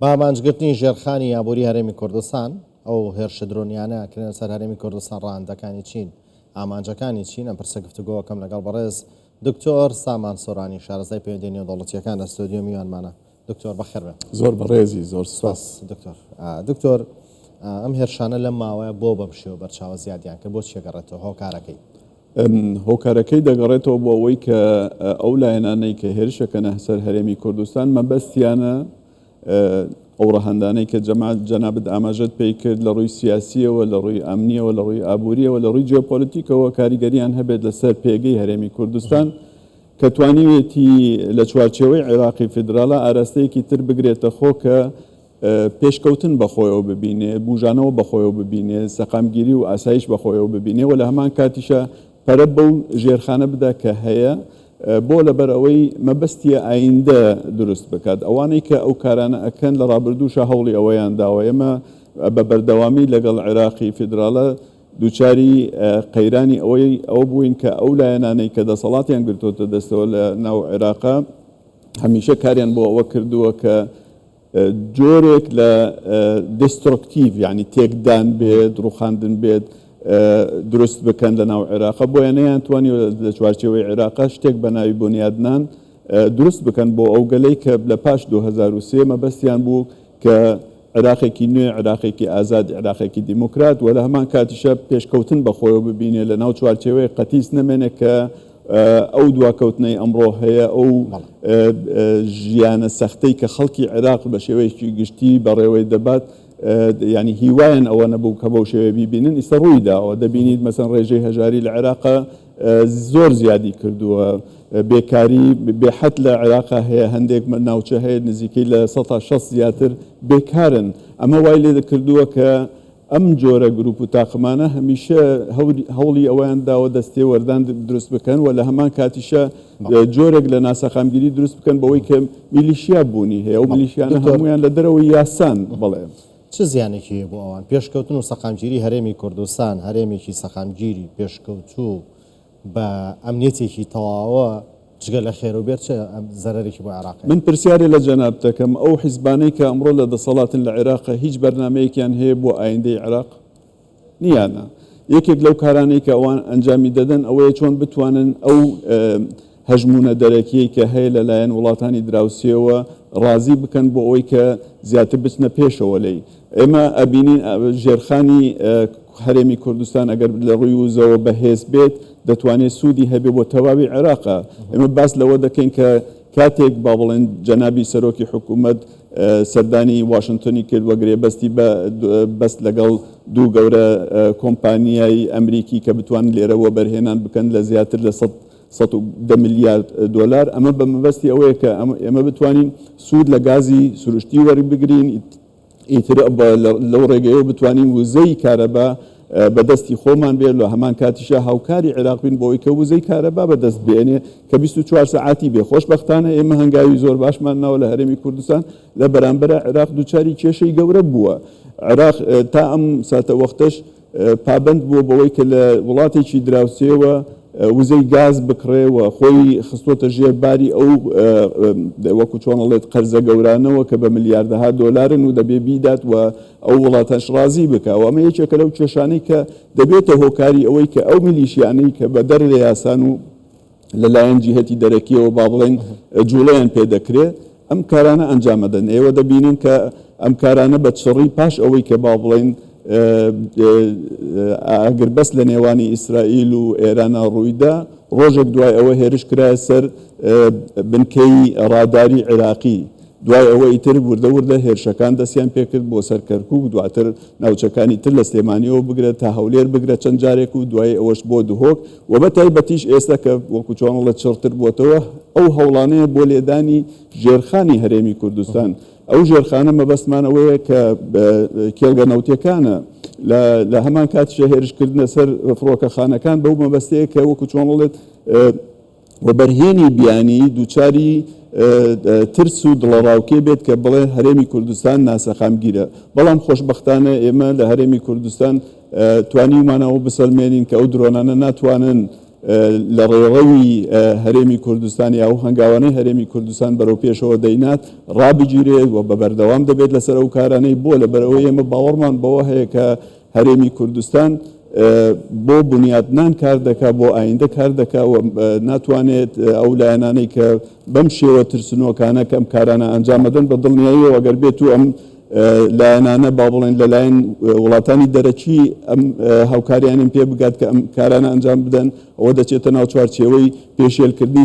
مامانجگرتنی ژێرخانی یابووری هەرێمی کوردستان ئەو هێرشە درۆنیانە کرێنە سەر هەرێمی کوردستان ڕاهەندەکانی چین ئامانجەکانی چین ئەم پرسە گفتوگۆکەم لەگەڵ بەڕێز دکتۆر سامان سۆرانی شارەزای پەیوەندی نێودەوڵەتیەکان لە ستۆدیۆ میوانمانە. دکتۆر بەخێر بێ. زۆر بەڕێزی زۆر سپاس دکتۆر ئەم هێرشانە لەم ماوەیە بۆ بەم شێوە بەرچاوە زیادیان کرد بۆ چێگەڕێتەوە هۆکارەکەی هۆکارەکەی دەگەڕێتەوە بۆ ئەوەی کە ئەو لایەنانەی کە هێرشەکەنە سەر هەرێمی کوردستان مەبەستیانە ئەو ڕەهەندانەی کە جەنابەت ئاماژەت پێی کرد لە ڕووی سیاسیەوە لە ڕووی ئەمنیەوە لە ڕووی ئابووریەوە لە ڕووی جیۆپۆلیتیکەوە کاریگەریان هەبێت لەسەر پێگەی هەرێمی کوردستان کە توانیوێتی لە چوارچێوەی عێراقی فیدراڵە ئاراستەیەکی تر بگرێتە خۆ کە پێشکەوتن بەخۆیەوە ببینێ بوژانەوە بەخۆیەوە ببینێ سەقامگیری و ئاسایش بەخۆیەوە ببینێ و لە هەمان کاتیشە پەرە بەو ژێرخانە بدا کە هەیە بۆ لەبەر ئەوەی مەبەستیە ئایندە دروست بکات ئەوانەی کە ئەو کارانە ئەکەن لە ڕابردووشە هەوڵی ئەوەیان داوە ئێمە بە بەردەوامی لەگەڵ عێراقی فیدراڵە دووچاری قەیرانی ئەو بووین کە ئەو لایەنانەی کە دەسەڵاتیان گرتوتە دەستەوە لە ناو عێراقا هەمیشە کاریان بۆ ئەوە کردووە کە جۆرێک لە دسترۆکتیڤ یعنی تێکدان بێت ڕوخاندن بێت دروست بکەن لە ناو عێراقا بۆیە نەیانتوانی لە چوارچێوەی عێراقا شتێک بە ناوی بنیادنان دروست بکەن بۆ ئەو گەلەی کە لە پاش 2023 مەبەستیان بوو کە عێراقێکی نوێ عێراقێکی ئازاد عێراقێکی دیموکرات و لە هەمان کاتیشە پێشکەوتن بەخۆیەوە ببینێ لە ناو چوارچێوەی قەتیس نەمێنێ کە ئەو دواکەوتنەی ئەمڕۆ هەیە ئەو ژیانە سەختەی کە خەڵکی عێراق بە شێوەیەکی گشتی بەڕێوەی دەبات ینی هیوایان ئەوە نەبوو کە بەو شێوەیە بیبینن ئیستا ڕووی داوە دەبینیت مەسەن ڕێژەی هەژاری لە عێراقا زۆر زیادی کردووە بێکاری بێحەد لە عێراقا هەیە هەندێک ناوچە هەیە نزیکەی لە 160 زیاتر بێکارن ئەمە وای لێ دەکردووە کە ئەم جۆرە گروپ و تاقمانە هەمیشە هەوڵی ئەویان داوە دەستێ وەردان دروست بکەن و لە هەمان کاتیشە جۆرێک لە ناسەخامگیری دروست بکەن بەوەی کە میلیشیا بوونی هەیە و میلیشیانە هەمویان لە دەرەوەی یاسان بڵێ چ زیانێکی بۆ ئەوان پێشکەوتن و سەقامگیری هەرێمی کوردستان هەرێمێکی سەقامگیری پێشکەوتوو بە ئەمنیەتێکی تەواوە جگە لە خێرەوبێت چه زەرێکی بۆ عێراق من پرسیاری لە جەناب دەکەم ئەو حیزبانەی کە ئەمڕۆ لە دەسەڵاتن لە عێراق هیچ بەرنامەیەکیان هەیە بۆ ئایندەی عێراق نیانە یەکێک لەو کارانەی کە ئەوان ئەنجامی دەدەن ئەوەیە چۆن بتوانن ئەو هەژمونە دەرەکیەی کە هەیە لەلایەن وڵاتانی دراوسێەوە ڕازی بکەن بۆ ئەوەی کە زیاتر بچنە پێشەوە لەی ئێمە ئەبینین ژێرخانی هەرێمی کوردستان ئەگەر لە ڕووی وزەوە بەهێز بێت دەتوانێت سوودی هەبێ بۆ تەواوی عێراقا ئێمە باس لەوە دەکەین کە کاتێک با بڵێن جەنابی سەرۆکی حکوومەت سەردانی واشنگتنی کرد وەگرێ بەستی بەست لەگەڵ دوو گەورە کۆمپانیای ئەمریکی کە بتوان لێرەوە بەرهێنان بکەن لە زیاتر لە 110 میلیارد دلار ئەمە بە مەبەستی ئەوەیە کە ئێمە بتوانین سوود لە گازی سروشتی وەربگرین ئیتر لەو ڕێگەیەوە بتوانین وزەی کارەبا بەدەستی خۆمان بێت لە هەمان کاتیشە هاوکاری عێراق بین بۆەوەی کە وزەی کارەبا بەدەست بێنێ کە 24 ساعتی بێ خۆشبەختانە ئێمە هەنگاوی زۆر باشمان ناوە لە هەرێمی کوردستان لە بەرامبەرە عێراق دووچاری کێشەی گەورە بووە عێراق تا ئەم ساتە وەختەش پابند بووە بەوەی کە لە وڵاتێکی دراوسێەوە وزەی گاز بکڕێەوە خۆی خستۆتە ژێرباری ئەو وەکو چۆنەڵێت قەرزە گەورانەوە کە بە ملیاردەها دۆلارن و دەبێ بیدات و ئەو وڵاتەش ڕازی بکەوە ئەمە یەکێکە لەو کێشانەی کە دەبێتە هۆکاری ئەوەی کە ئەو میلیشیانەی کە بە دەر لە یاسان و لەلایەن جیهەتی دەرەکیەوە با بڵێن جوڵەیان پێدەکرێت ئەم کارانە ئەنجامەدەن ئێوە دەبینن کە ئەم کارانە بە چڕی پاش ئەوەی کە با بڵێن ئەگەر بەس لە نێوانی ئیسرائیل و ئێرانە ڕوویدا ڕۆژێک دوای ئەوە هێرش کرایە سەر بنکەی ڕاداری عێراقی دوای ئەوە ئیتر وردە هێرشەکان دەستیان پێکرد بۆ سەر کەرکووک دواتر ناوچەکانی تر لە سلێمانیەوە بگرێت تا هەولێر بگرێت چەند جارێک و دوای ئەوەش بۆ دهۆک و بە تایبەتیش ئێستا کە وەکو چۆنڵە چڕتر بووەتەوە ئەو هەوڵانەیە بۆ لێدانی ژێرخانی هەرێمی کوردستان ئەو ژێرخانە مەبەستمانەوەیە کە کێڵگە نەوتیەکانە لە هەمان کاتیشە هێرشکردنە سەر فڕۆکەخانەکان بەو مەبەستەیە کە وەکو چۆنڵێت و بەرهێنی بیانی دووچاری ترس و دڵەڕاوکێ بێت کە بڵێ هەرێمی کوردستان ناسەخامگیرە بەڵام خۆشبەختانە ئێمە لە هەرێمی کوردستان توانیمانەوە بسەلمێنین کە ئەو درۆنانە ناتوانن لە ڕێڕەوی هەرێمی کوردستانی ئەو هەنگاوانەی هەرێمی کوردستان بەرەو پێشەوە دەینات ڕابگیرێت و بە بەردەوام دەبێت لەسەر ئەو کارانەی بۆ لە بەرەوەی ئێمە باوەڕمان بەوە هەیە کە هەرێمی کوردستان بۆ بنیادنان کار دەکا بۆ ئایندە کار دەکا و ناتوانێت ئەو لایەنانەی کە بەم شێوە ترسنۆکانە کەم کارانە ئەنجامەدەن بە دڵنیاییەوە ئەگەر بێت و ئەم لایەنانە با بڵێن لەلایەن وڵاتانی دەرەکی ئەم هاوکاریانیان پێ بگات کە ئەم کارانە ئەنجام بدەن ئەوە دەچێتە ناو چوارچێوەی پێشێلکردنی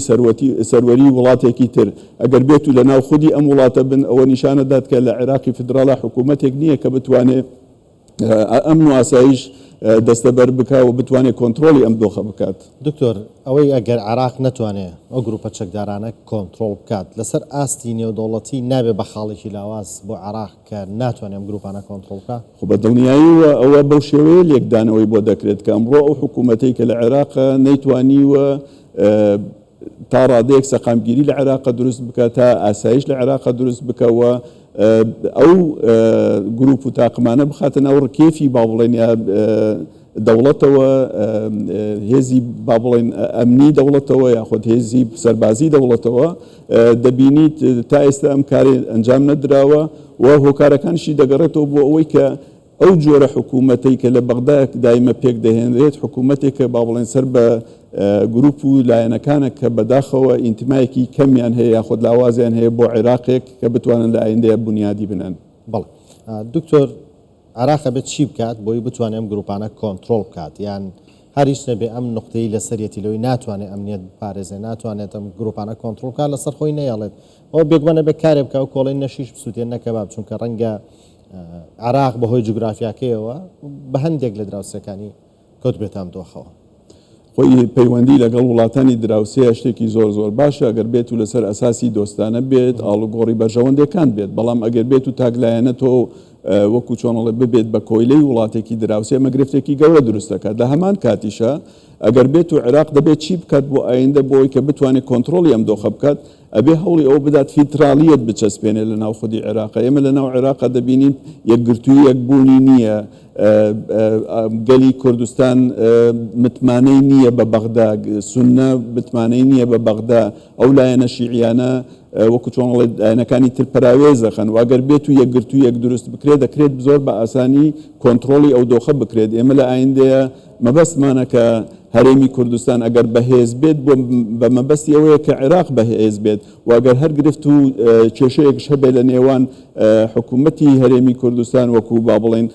سەروەری وڵاتێکی تر ئەگەر بێت و لە ناو خودی ئەم وڵاتە بن ئەوە نیشانە دات کە لە عێراقی فدراڵە حکوومەتێک نییە کە بتوانێت ئەمن و ئاسایش دەستەبەر بکات و بتوانێت کۆنتترۆلی ئەم دۆخە بکات. دکتۆر ئەوەی ئەگەر عراق ناتوانێت ئەو گروپە چەکدارانە کۆنتترۆل بکات لەسەر ئاستی نێودەوڵەتی نابێت بە خاڵێکی لاواز بۆ عراق کە ناتوانێت گروپانە کۆنتترۆل بکات. خۆ بە دڵنیاییوە ئەوە بەو شێوەیە لێکدانەوەی بۆ دەکرێت کە ئەمڕۆ ئەو حکوومەتەی کە لە عێراق نەیتوانیوە تا ڕادەیەک سەقامگیری لە عێراق دروست بکات تا ئاسایش لە عێراق دروست بکەوە ئەو گروپ و تاقمانە بخاتن ئەو ڕکێفی با بڵێن دەوڵەتەوە هێزی با بڵێن ئەمنی دەوڵەتەوە یاخود هێزی سەربازی دەوڵەتەوە دەبینیت تا ئێستا ئەم کاری ئەنجام نەدراوە و هۆکارەکانشی دەگەڕێتەوە بۆ ئەوەی کە ئەو جۆرە حکوومەتەی کە لە بەغدا دایمە پێک دەهێنرێت حکوومەتێک کە با بڵێن سەر بە گروپ و لایەنەکانە کە بەداخەوە ئینتمایەکی کەمیان هەیە یاخود لاوازیان هەیە بۆ عێراقێک کە بتوانن لە ئایندەیە بنیادی بنەن. بەڵێ دکتۆر عراقە بێت چی بکات بۆی بتوانێت ئەم گروپانە کۆنتترۆل بکات یان هەریش نەبێ ئەم نقطەی لەسەرەتی لەوەی ناتوانێت ئەمنیەت پارێزێ ناتوانێت ئەم گروپانە کۆنتترۆل بکات لەسەر خۆی نەیەڵێت ئەو بێگومانە بێ کارێ بکە و کۆڵی نەشیش بسووتێن نەکەباب چونکە ڕەنگە عراق بەهۆی جوگرافیاکەیەوە بە هەندێک لە دراوسەکانی کەوت بێت ئەم دۆخەوە. خۆی پەیوەندی لەگەڵ وڵاتانی دراوسەیە شتێکی زۆر زۆر باشە ئەگەر بێت و لەسەر ئەساسی دۆستانە بێت ئاڵوگۆڕی بەرژەوەندەکان بێت بەڵام ئەگەر بێت و تاگلایەنە تۆ وەکو چۆنەڵێ ببێت بە کۆیلەی وڵاتێکی دراوسێ مەگرفتێکی گەورە دروست دەکات لە هەمان کاتیشە ئەگەر بێت و عێراق دەبێت چی بکات بۆ ئایندە بۆی کە بتوانێت کۆنتترۆلی ئەم دۆخە بکات ئەبێ هەوڵی ئەو بدات فیدراڵیەت بچەسپێنێت لە ناو خودی عێراقا ئێمە لە ناو عێراقا دەبینین یەکگرتووی یەکبوونی نییە گەلی کوردستان متمانەی نییە بە بەغدا سونە متمانەی نییە بە بەغدا ئەو لایەنە شیعیانە وەکو چۆنڵێ لایەنەکانی تر پراوێز دەخەن واگەر بێت و یەکگرتووی یەک دروست بکرێت دەکرێت زۆر بە ئاسانی کۆنتترۆلی ئەو دۆخە بکرێت ئێمە لە ئایندەیە مەبەستمانە کە هەرێمی کوردستان ئەگەر بەهێز بێت بە مەبەستی ئەوەیە کە عێراق بەهێز بێت واگەر هەر گرفت و کێشەیەکش هەبێت لە نێوان حکوومەتی هەرێمی کوردستان وەکو با بڵێن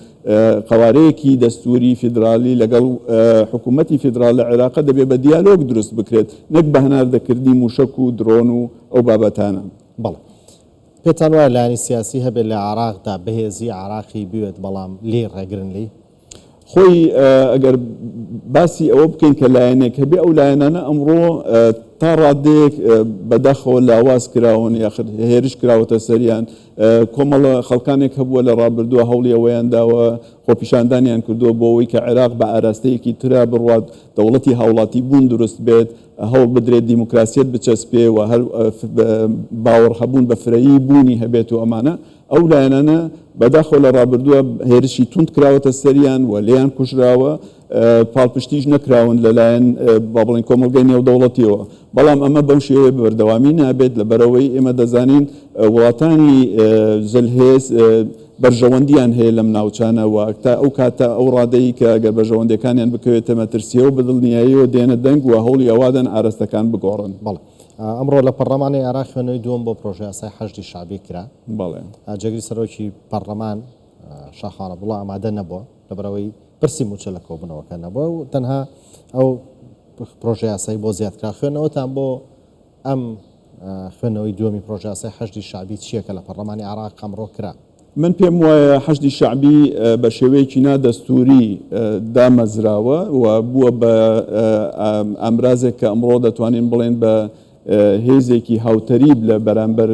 قوارەیەکی دەستوری فیدرالی لەگەڵ حکوومەتی فیدرال لە عێراق دەبێت بە دیالۆگ دروست بکرێت نەک بە هەناردەکردی موشک و درۆن و ئەو بابەتانە. بەڵێ پێتان وایە لایەنی سیاسی هەبێت لە عێراقدا بەهێزی عێراقی بوێت بەڵام لێ ڕێگرن لی خۆی ئەگەر باسی ئەوە بکەین کە لایەنێک هەبێ ئەو لایەنانە ئەمڕۆ تا ڕادەیەک بەداخەوە لاواز کراون یاخد هێرش کراوەتە سەریان کۆمەڵە خەڵکانێک هەبووە لە ڕابردووە هەوڵی ئەوەیان داوە خۆپیشاندانیان کردووە بۆ ئەوەی کە عێراق بە ئاراستەیەکی ترا بڕوات دەوڵەتی هاوڵاتی بوون دروست بێت هەوڵ بدرێت دیموکراسیەت بچەسپێ و هەر باوەڕ هەبوون بە فرەیی بوونی هەبێت و ئەمانە ئەو لایەنانە بەداخەوە لە ڕابردووە هێرشی توند کراوەتە سەریان و لێیان کوژراوە پاڵپشتیش نەکراون لەلایەن با بڵێن کۆمەلگەی نێودەوڵەتیەوە بەڵام ئەمە بەو شێوەیە بەردەوامی نابێت لەبەرەوەی ئێمە دەزانین وڵاتانی زەلهێز بەرژەوەندیان هەیە لەم ناوچانە و تا ئەو کاتە ئەو ڕادەیە کە ئەگەر بەرژەوەندەکانیان بکەوێتە مەترسیەوە بەدڵنیاییەوە دێنە دەنگ و هەوڵی ئەوادەن ئاراستەکان بگۆڕن. بەڵێ ئەمڕۆ لە پەرلەمانی عێراق خوێنەوەی دووەم بۆ پرۆژە یاسای حەشدی شعبی کرا. بەڵێ جەگری سەرۆکی پەرلەمان شاخان عەبدوڵڵا ئامادە نەبووە لەبەرەوەی پرسی موچە لە کۆبوونەوەکە نەبووە و تەنها ئەو پرۆژە یاسایی بۆ زیادکرا خوێنەوەتان بۆ ئەم خوێنەوەی دووەمی پرۆژە یاسای حەشدی شعبی چییە کە لە پەرلەمانی عێراق ئەمڕۆ کرا؟ من پێم وایە حەشدی شعبی بە شێوەیەکی نادەستوری دامەزراوە و بووە بە ئامرازێک کە ئەمڕۆ دەتوانین بڵێن بە هێزێکی هاوتەریب لە بەرامبەر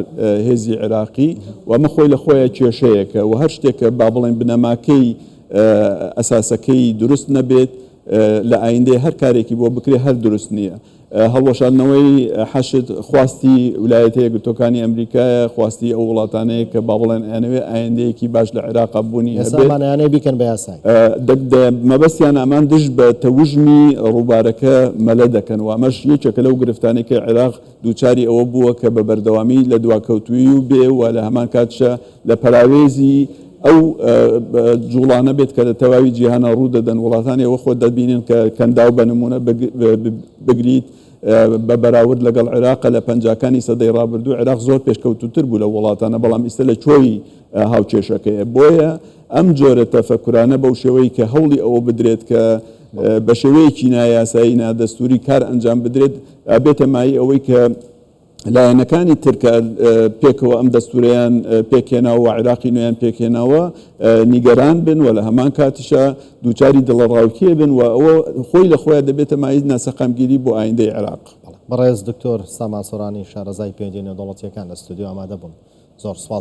هێزی عێراقی و ئەمە خۆی لە خۆیە کێشەیەکە و هەر شتێکە با بڵێن بنەماکەی ئەساسەکەی دروست نەبێت لە ئایندەیە هەر کارێکی بۆ بکرێ هەر دروست نییە هەڵوەشاندنەوەی حەشد خواستی ویلایەتە یەکگرتووەکانی ئەمریکایە، خواستی ئەو وڵاتانەیە کە با بڵێن ئەنەوێ ئایندەیەکی باش لە عێراق بوونی ئێسامانیانەی بیکەن بە یاسای مەبەستیان ئەمان دژ بە تەوژمی ڕووبارەکە مەلە دەکەن و ئەمەش یەکێکە لەو گرفتانەی کە عێراق دووچاری ئەوە بووە کە بە بەردەوامی لە دواکەوتوی و بێ و لە هەمان کاتشە لە پەراوێزی ئەو جوڵانە بێت کە لە تەواوی جیهانە ڕوو دەدەن وڵاتانی ئەوە خۆ دەبینن کە کەندا و بە نمونە بگریت بە بەراورد لەگەڵ عێراق لە پەنجاکانی سەدەی ڕابردوو عێراق زۆر پێشکەوتوتر بوو لە وڵاتانە، بەڵام ئێستا لە چۆی هاوچێشەکەیە. بۆیە ئەم جۆرە تەفەکورانە بەو شێوەی کە هەوڵی ئەوە بدرێت کە بە شێوەیەکی نایاسایی نادەستوری کار ئەنجام بدرێت بێتە مای ئەوەی کە لایەنەکانی ترکە پێکەوە ئەم دەستوریان پێکێناوە و عێراقی نوێیان پێکێناوە نیگەران بن و لە هەمان کاتشە دووچاری دڵەڕاوکیە بن و ئەوە خۆی لە خۆیان دەبێتە مای ناسەقامگیری بۆ ئایندەی عێراق. بەڕێز دکتۆر سامان سۆرانی شارەزای پەیوەندی نێودەوڵەتیەکان لە ستودیۆ ئامادە بوون. زۆر سوپاس.